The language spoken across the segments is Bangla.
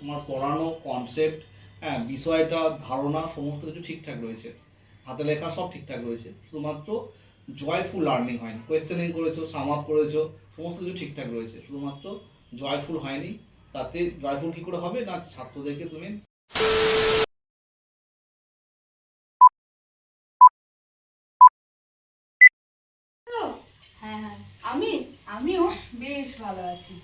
আমার পড়ানো কনসেপ্ট, হ্যাঁ, বিষয়টা, ধারণা সমস্ত কিছু ঠিকঠাক রয়েছে, হাতে লেখা সব ঠিকঠাক রয়েছে, শুধুমাত্র জয়ফুল লার্নিং হয়নি। কোয়েশ্চেনিং করেছো, সাম আপ করেছো, সমস্ত কিছু ঠিকঠাক রয়েছে, শুধুমাত্র জয়ফুল হয়নি। তাতে জয়ফুল কী করে হবে না, ছাত্রদেরকে তুমি হ্যাঁ হ্যাঁ, আমিও বেশ ভালো আছি।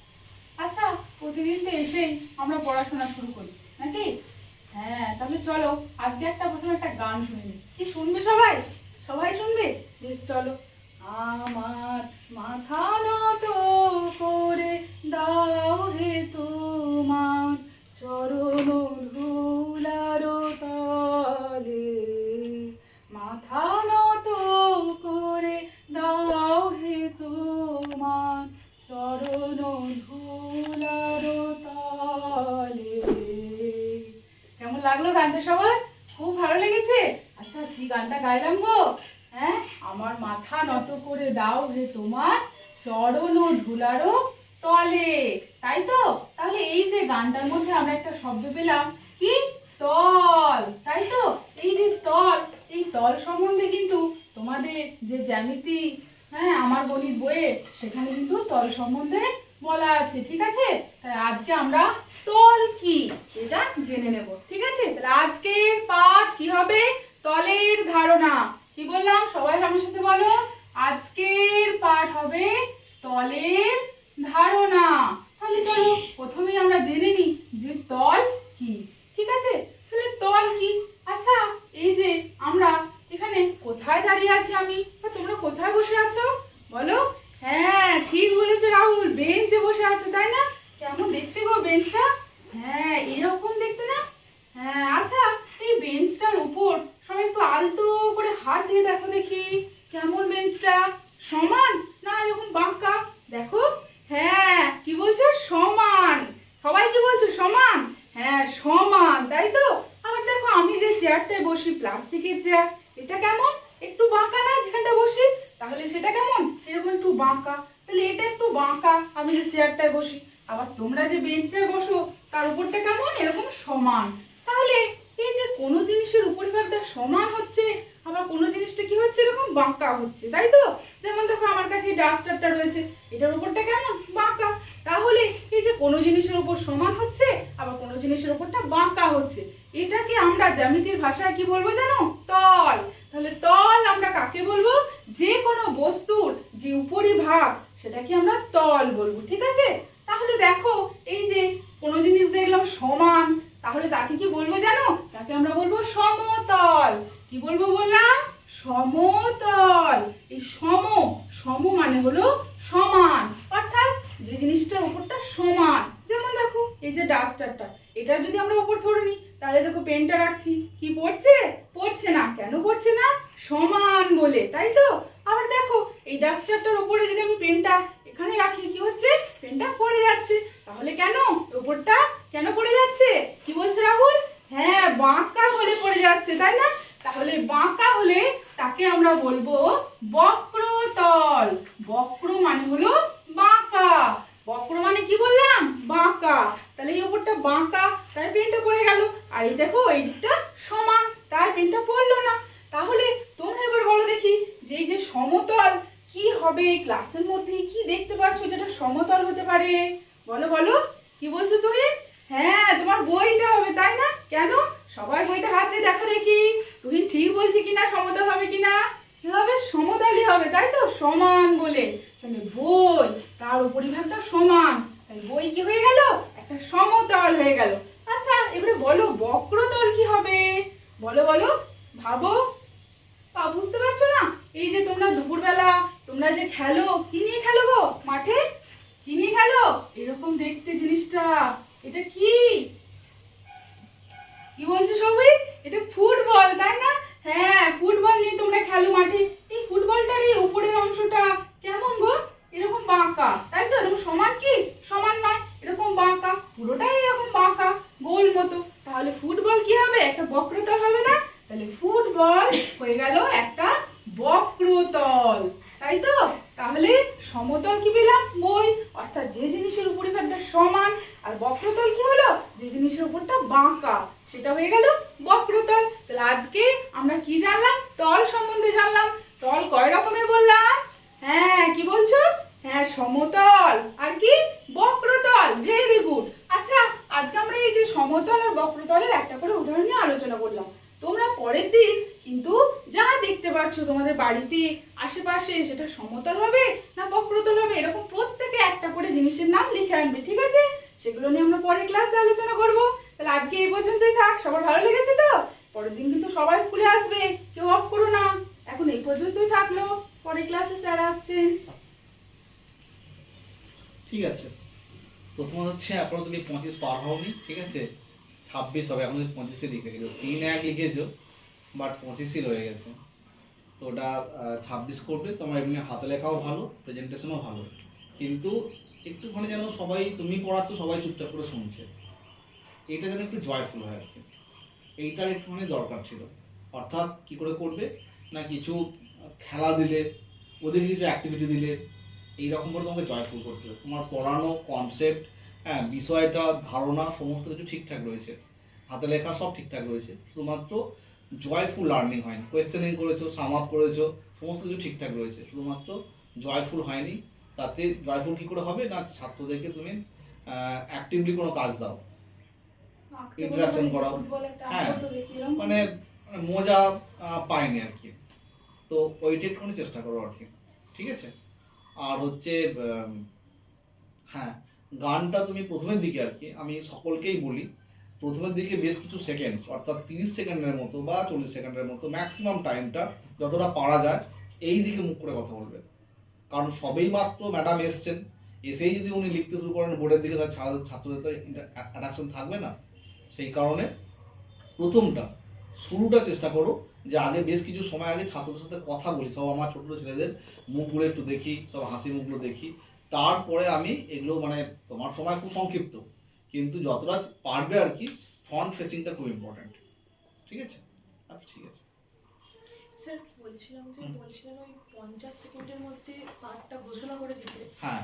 আচ্ছা, প্রতিদিন তো এসেই আমরা পড়াশোনা শুরু করি নাকি? হ্যাঁ, তাহলে চলো আজকে প্রথমে একটা গান শুনে নিই। কি শুনবে সবাই? সবাই শুনবে? বেশ চলো। আমার মাথা নত করে দাও হে তোমার চরণ ধুলার তলে, মাথা নত করে দাও হে তোমার চরণ ধুলার তলে। কেমন লাগলো গানটা সবার? খুব ভালো লেগেছে? আচ্ছা, কি গানটা গাইলাম গো? হ্যাঁ, আমার মাথা নত করে দাও হে তোমার চরণ ধুলার তলে, তাই তো? তাহলে এই যে গানটার মধ্যে আমরা একটা শব্দ পেলাম, কি? তল, তাই তো? এই যে তল, এই তল সম্বন্ধে কিন্তু তোমাদের যে জ্যামিতি, হ্যাঁ, আমার গণিত বইয়ে সেখানে কিন্তু তল সম্বন্ধে বলা আছে, ঠিক আছে? তাই আজকে আমরা তল কি এটা জেনে নেব, ঠিক আছে? তাহলে আজকের পাঠ কি হবে? তলের ধারণা। কি বললাম? সবাই আমার সাথে বলো। আজকের পাঠ হবে তলের ধারণা। তাহলে চলো প্রথমেই আমরা জেনে নিই যে তল কি, ঠিক আছে? তাহলে তল কি? আচ্ছা, এই যে আমরা এখানে কোথায় দাঁড়িয়ে আছি আমি, বা তোমরা কোথায় বসে আছো বলো? হ্যাঁ, ঠিক বলেছে রাহুল, বেঞ্চে বসে আছে, তাই না? কেমন দেখতে গো বেঞ্চটা? হ্যাঁ, এরকম দেখতে না? হ্যাঁ, আচ্ছা, এই বেঞ্চটার উপর সবাই একটু আলতো করে হাত দিয়ে দেখো দেখি, কেমন বেঞ্চটা? সমান না এরকম বাঁকা? দেখো, হ্যাঁ, কি বলছো? সমান। সবাই কি বলছো? সমান। হ্যাঁ, সমান, তাই তো? আবার দেখো, আমি যে চেয়ারটায় বসি, প্লাস্টিকের চেয়ার, এটা কেমন? একটু বাঁকা না যেখানটা বসি? তাহলে সেটা কেমন? এরকম একটু বাঁকা। তাহলে এটা একটু বাঁকা, আমি যে চেয়ারটায় বসি। আবার তোমরা যে বেঞ্চটায় বসো, তার উপরটা কেমন? এরকম সমান। তাহলে এই যে কোনো জিনিসের উপরিভাগটা সমান হচ্ছে, আবার কোনো জিনিসটা কি হচ্ছে? এরকম বাঁকা হচ্ছে, তাই তো? যেমন দেখো, আমার কাছে এই ডাস্টারটা রয়েছে, এটার উপরটা কেমন? বাঁকা। তাহলে এই যে কোনো জিনিসের উপর সমান হচ্ছে, আবার কোনো জিনিসের উপরটা বাঁকা হচ্ছে, এটাকে আমরা জ্যামিতির ভাষায় কি বলবো জানো? তল। তাহলে তল আমরা কাকে বলবো? যে কোনো বস্তুর যে উপরিভাগ, সেটাকে আমরা তল বলবো, ঠিক আছে? তাহলে দেখো, এই যে কোনো জিনিস দেখলাম সমান, তাহলে তাকে কি বলবো জানো? তাকে আমরা বলবো সমতল। কি বলবো বললাম? সমতল। এই সম মানে হলো সমান, অর্থাৎ যে জিনিসটার উপরটা সমান। যেমন দেখো, এই যে ডাস্টারটা, এটা যদি আমরা উপর ধরে নিই, তাহলে দেখো পেনটা রাখছি, কি পড়ছে? পড়ছে না। কেন পড়ছে না? সমান বলে, তাই তো? আবার দেখো, এই ডাস্টারটার উপরে যদি আমি পেনটা এখানে রাখি, কি হচ্ছে? পেনটা পড়ে যাচ্ছে। তাহলে কেন? উপরটা কেন পড়ে যাচ্ছে? কি বলছে রাহুল? হ্যাঁ, বাঁকা বলে পড়ে যাচ্ছে, তাই না? তাহলে বাঁকা হলে তাকে আমরা বলবো বক্রতল। বক্র মানে হলো বাঁকা। বক্র মানে কি বললাম? বাঁকা। তাহলে এই উপরটা বাঁকা, তাই পেনটা পড়ে গেল। আর এই দেখো, এই দিকটা সমান, তাই পেনটা পড়লো না। তাহলে তোমরা এবার বলো দেখি, যে এই যে সমতল কি হবে? এই ক্লাসের মধ্যে কি দেখতে পাচ্ছ যেটা সমতল হতে পারে? বলো বলো, কি বলছো তুমি? হ্যাঁ, তোমার বইটা হবে, তাই না? কেন? সবাই বইটা হাত দিয়ে দেখো দেখি, তুমি ঠিক বলছি কিনা, সমতল হবে কিনা? কি হবে? সমতলই হবে, তাই তো? সমান বলে। তাহলে বই, তার উপরিভাগটা সমান, তাই বই কি হয়ে গেল? একটা সমতল হয়ে গেল। আচ্ছা, এবারে বলো বক্রতল কি হবে? বলো বলো, ভাবো। বুঝতে পারছো না? এই যে তোমরা দুপুরবেলা তোমরা যে খেলো, কি নিয়ে খেলো গো মাঠে? কি নিয়ে খেলো? এরকম দেখতে জিনিসটা, এটা কি? কি বলছো সবাই? এটা ফুটবল, তাই না? হ্যাঁ, ফুটবল নিয়ে তোমরা খেলো মাঠে। এই ফুটবলটার এই উপরের অংশটা কেমন গো? এরকম বাঁকা, তাই তো? এরকম সমান কি? সমান নয়, এরকম বাঁকা, পুরোটাই এরকম বাঁকা, গোল মতো। তাহলে ফুটবল কি হবে? একটা বক্রতল হবে না? তাহলে ফুটবল হয়ে গেল একটা বক্রতল, তাই তো? তাহলে সমতল কি পেলাম? বই, অর্থাৎ যে জিনিসের উপরিভাগটা সমান। আর বক্রতল কি হলো? যে জিনিসের উপরটা বাঁকা, সেটা হয়ে গেল বক্রতল। তাহলে আজকে আমরা কি জানলাম? তল সম্বন্ধে জানলাম। তল কয় রকমের বললাম? হ্যাঁ, কি বলছো? হ্যাঁ, সমতল আর কি বক্রতল। Very good. আচ্ছা, আজকে আমরা এই যে সমতল আর বক্রতলের একটা করে উদাহরণ নিয়ে আলোচনা করলাম। তোমরা পরের দিন কিন্তু যা দেখতে পাচ্ছ তোমাদের বাড়িতে আশেপাশে, সেটা সমতল হবে না বক্রতল হবে, এরকম প্রত্যেকে একটা করে জিনিসের নাম লিখে আনবে, ঠিক আছে? সেগুলো নিয়ে আমরা পরের ক্লাসে আলোচনা করব। তাহলে আজকে এই পর্যন্তই থাক। সবার ভালো লেগেছে তো? পরের দিন কিন্তু সবাই স্কুলে আসবে, কেউ অফ করো না। এখন এই পর্যন্তই থাকলো, পরের ক্লাসে স্যার আসছে। ঠিক আছে। প্রথমত হচ্ছে এখনো তুমি 25 পার হওনি, ঠিক আছে? 26 হবে, এখন তুমি 25-এ লিখে গেছো, 3-1 লিখেছো, বাট 25-ই রয়ে গেছে। তো ওটা 26 করবে। তোমার এমনি হাতে লেখাও ভালো, প্রেজেন্টেশনও ভালো, কিন্তু একটুখানি যেন সবাই, তুমি পড়াচ্ছ সবাই চুপচাপ করে শুনছে, এইটা যেন একটু জয়ফুল হয় আর কি। এইটার একটুখানি দরকার ছিল। অর্থাৎ কি করে করবে না, কিছু খেলা দিলে, ওদের কিছু অ্যাক্টিভিটি দিলে, এইরকম করে তোমাকে জয়ফুল করতে হবে। তোমার পড়ানো কনসেপ্ট, হ্যাঁ, বিষয়টা, ধারণা সমস্ত কিছু ঠিকঠাক রয়েছে, হাতে লেখা সব ঠিকঠাক রয়েছে, শুধুমাত্র জয়ফুল লার্নিং হয়নি। কোয়েশ্চেনিং করেছো, সাম আপ করেছো, সমস্ত কিছু ঠিকঠাক রয়েছে, শুধুমাত্র জয়ফুল হয়নি। তাতে জয়ফুল কী করে হবে না, ছাত্রদেরকে তুমি অ্যাক্টিভলি কোনো কাজ দাও, ইন্টারাকশন করাও, হ্যাঁ, মানে মজা পায়নি আর কি। তো ওইটা একটুখানি চেষ্টা করো আর কি, ঠিক আছে? আর হচ্ছে হ্যাঁ, গানটা তুমি প্রথমের দিকে আর কি, আমি সকলকেই বলি, প্রথমের দিকে বেশ কিছু সেকেন্ড, অর্থাৎ 30 সেকেন্ডের মতো বা 40 সেকেন্ডের মতো ম্যাক্সিমাম টাইমটা যতটা পারা যায় এই দিকে মুখ করে কথা বলবে। কারণ সবেই মাত্র ম্যাডাম এসছেন, এসেই যদি উনি লিখতে শুরু করেন বোর্ডের দিকে, তার ছাত্রদের তো অ্যাট্রাকশন থাকবে না। সেই কারণে প্রথমটা শুরুটা চেষ্টা করো যে আগে বেশ কিছু সময় আগে ছাত্রদের সাথে কথা বলি, সব আমার ছোট ছোট ছেলেদের মুখগুলো একটু দেখি, সব হাসি মুখগুলো দেখি, তারপরে আমি এগুলো, মানে তোমার সময় খুব সংক্ষিপ্ত, কিন্তু যতটা পারবে আর কি, ফ্রন্ট ফেসিংটা খুব ইম্পর্ট্যান্ট, ঠিক আছে? আচ্ছা, ঠিক আছে স্যার, বলছিলাম ওই 50 সেকেন্ডের মধ্যে পার্টটা ঘোষণা করে দিতে। হ্যাঁ।